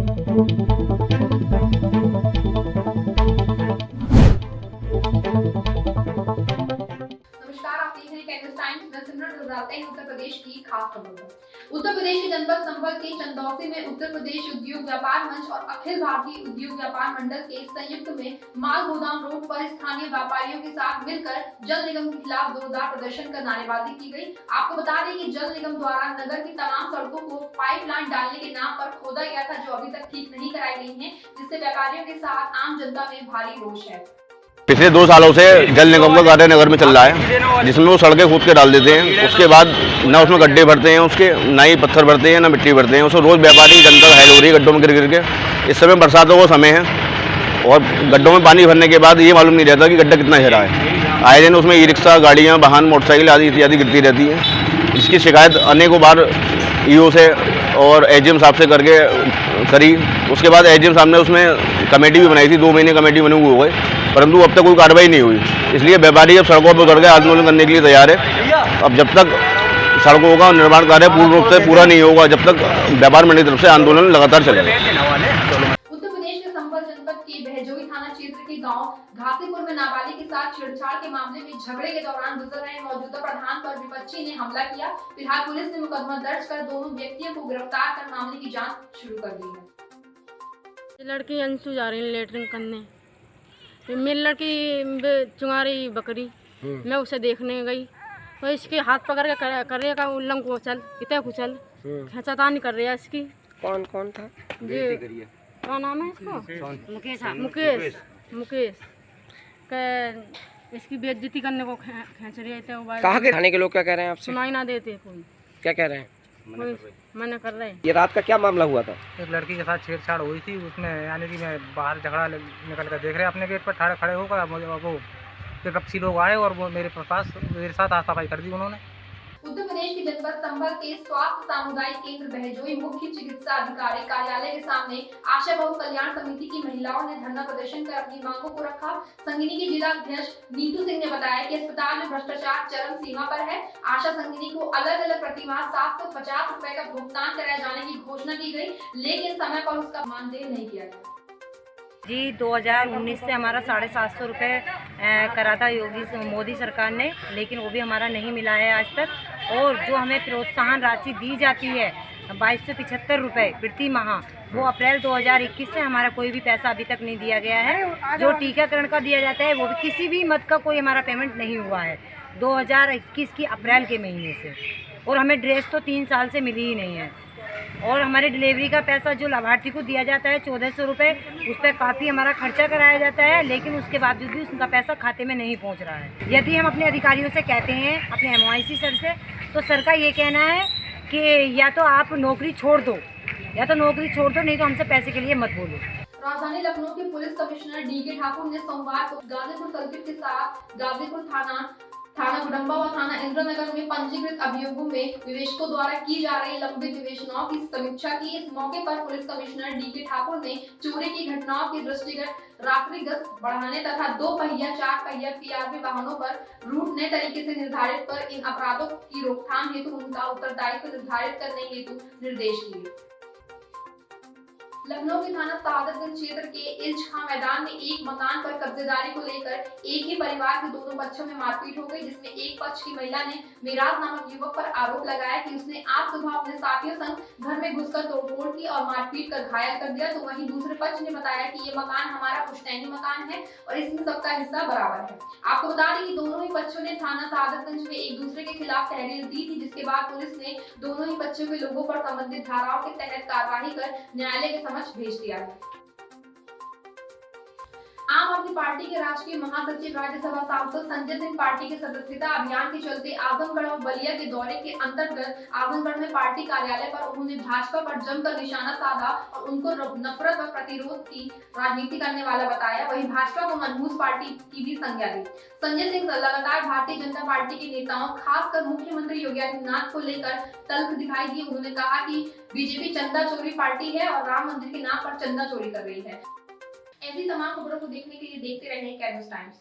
आप देख रहे हैं कैंडस टाइम्स। मैं सिमरन गुजराते हैं उत्तर प्रदेश की खास खबरों पर। उत्तर प्रदेश के जनपद संभल के चंदौसी में उत्तर प्रदेश उद्योग व्यापार मंच और अखिल भारतीय उद्योग व्यापार मंडल के संयुक्त में माल गोदाम रोड पर स्थानीय व्यापारियों के साथ मिलकर जल निगम के खिलाफ जोरदार प्रदर्शन कर नारेबाजी की गई। आपको बता दें कि जल निगम द्वारा नगर की तमाम सड़कों को पाइपलाइन डालने के नाम पर खोदा गया था, जो अभी तक ठीक नहीं कराई गई है, जिससे व्यापारियों के साथ आम जनता में भारी रोष है। पिछले 2 सालों से जल निगम का कार्य नगर में चल रहा है, जिसमें वो सड़कें खोद के डाल देते हैं। उसके बाद ना उसमें गड्ढे भरते हैं, उसके ना ही पत्थर भरते हैं ना मिट्टी भरते हैं। उसमें रोज़ व्यापारी जनता घायल हो रही है गड्ढों में गिर के। इस समय बरसातों का समय है और गड्ढों में पानी भरने के बाद ये मालूम नहीं रहता कि गड्ढा कितना गहरा है। आए दिन उसमें ई रिक्शा, गाड़ियाँ, वाहन, मोटरसाइकिल आदि इत्यादि गिरती रहती हैं। इसकी शिकायत अनेकों बार ईओ से और एजीएम साहब से करके करी। उसके बाद एजीएम साहब ने उसमें कमेटी भी बनाई थी, 2 महीने कमेटी बने हुए हो गए, परंतु अब तक कोई कार्रवाई नहीं हुई। इसलिए व्यापारी अब सड़कों पर उतर के आंदोलन करने के लिए तैयार है। अब जब तक सड़कों का निर्माण कार्य पूर्ण रूप से पूरा नहीं होगा, जब तक व्यापार मंडल की तरफ से आंदोलन लगातार चलेगा। उत्तर प्रदेश के संभल जनपद के बहजोई थाना क्षेत्र के गांव घासीपुर में नाबालिग के साथ छेड़छाड़ के मामले में झगड़े के दौरान गुजर रहे मौजूदा प्रधान पर विपक्षी ने हमला किया। फिलहाल पुलिस ने मुकदमा दर्ज कर दोनों व्यक्तियों को गिरफ्तार कर मामले की जांच शुरू कर दी है। लड़की अंशु जा रही है लेटरिंग करने, मेरी लड़की चुंगारी बकरी, मैं उसे देखने गई तो इसके हाथ पकड़ के करेगा उल्लंघन को चल कितने कुचल खचातानी कर रही है इसकी। कौन कौन था जी क्या नाम है इसको? मुकेश के इसकी बेइज्जती करने को खींच रहे थे। कहाँ के थाने के लोग क्या कह रहे हैं आपसे? सुनाई ना देते कोई, क्या कह रहे हैं? मना कर रहे हैं। ये रात का क्या मामला हुआ था? एक लड़की के साथ छेड़छाड़ हुई थी, उसमें यानी कि मैं बाहर झगड़ा निकल कर देख रहे अपने गेट पर खड़े होकर वो विपक्षी लोग आए और वो मेरे साथ हाथापाई कर दी उन्होंने। उत्तर प्रदेश के जनपद संभल के स्वास्थ्य सामुदायिक केंद्र बहजोई मुख्य चिकित्सा अधिकारी कार्यालय के सामने आशा बहु कल्याण समिति की महिलाओं ने धरना प्रदर्शन कर अपनी मांगों को रखा। संगिनी की जिला अध्यक्ष नीतू सिंह ने बताया कि अस्पताल में भ्रष्टाचार चरम सीमा पर है। आशा संगिनी को अलग अलग प्रतिमाह 750 रुपए का भुगतान कराए जाने की घोषणा की गई, लेकिन समय पर उसका मानदेय नहीं किया गया। जी 2019 से हमारा 750 रुपये करा था मोदी सरकार ने, लेकिन वो भी हमारा नहीं मिला है आज तक। और जो हमें प्रोत्साहन राशि दी जाती है 2275 रुपये प्रति माह, वो अप्रैल 2021 से हमारा कोई भी पैसा अभी तक नहीं दिया गया है। जो टीकाकरण का दिया जाता है वो भी किसी भी मत का कोई हमारा पेमेंट नहीं हुआ है 2021 की अप्रैल के महीने से। और हमें ड्रेस तो 3 साल से मिली ही नहीं है। और हमारे डिलीवरी का पैसा जो लाभार्थी को दिया जाता है 1400 रुपये, उस पर काफ़ी हमारा खर्चा कराया जाता है, लेकिन उसके बावजूद भी उसका पैसा खाते में नहीं पहुंच रहा है। यदि हम अपने अधिकारियों से कहते हैं, अपने MOIC सर से, तो सर का ये कहना है कि या तो आप नौकरी छोड़ दो, नहीं तो हमसे पैसे के लिए मत बोलो। राजधानी लखनऊ के पुलिस कमिश्नर DK ठाकुर ने सोमवार को गाजीपुर सर्किट के साथ गाजीपुर थाना गुडम्बा व थाना इंद्रनगर में पंजीकृत अभियोगों में निवेशकों द्वारा की जा रही लंबित निवेशनाओं की समीक्षा की। इस मौके पर पुलिस कमिश्नर DK ठाकुर ने चोरी की घटनाओं के दृष्टिगत रात्रि गश्त बढ़ाने तथा 2 पहिया 4 पहिया PRV वाहनों पर रूट नए तरीके से निर्धारित कर इन अपराधों की रोकथाम हेतु उनका उत्तरदायित्व निर्धारित करने हेतु निर्देश दिए। लखनऊ के थाना शहादतगंज क्षेत्र के इल्च खां मैदान में एक मकान पर कब्जेदारी को लेकर एक ही परिवार के दोनों बच्चों में मारपीट हो गई, जिसमें एक पक्ष की महिला ने मिराज नामक युवक पर आरोप लगाया कि उसने आज सुबह अपने साथियों संग घर में घुसकर तोड़फोड़ की और मारपीट कर घायल कर दिया। तो वहीं दूसरे पक्ष ने बताया कि ये मकान हमारा पुश्तैनी मकान है और इसमें सबका हिस्सा बराबर है। आपको बता दें कि दोनों ही पक्षों ने थाना शहादतगंज में एक दूसरे के खिलाफ तहरीर दी थी, जिसके बाद पुलिस ने दोनों ही पक्षों के लोगों पर संबंधित धाराओं के तहत कार्रवाई कर न्यायालय के भेज दिया है। आम आदमी पार्टी के राष्ट्रीय महासचिव राज्यसभा सांसद संजय सिंह पार्टी के सदस्यता अभियान के चलते आजमगढ़ और बलिया के दौरे के अंतर्गत आजमगढ़ में पार्टी कार्यालय पर उन्होंने भाजपा पर जमकर निशाना साधा और उनको नफरत और प्रतिरोध की राजनीति करने वाला बताया। वहीं भाजपा को मनहूस पार्टी की भी संज्ञा दी। संजय सिंह लगातार भारतीय जनता पार्टी के नेताओं खासकर मुख्यमंत्री योगी आदित्यनाथ को लेकर तल्ख दिखाई दी। उन्होंने कहा कि बीजेपी चंदा चोरी पार्टी है और राम मंदिर के नाम पर चंदा चोरी कर रही है। ऐसी तमाम खबरों को देखने के लिए देखते रहें कैंडस टाइम्स।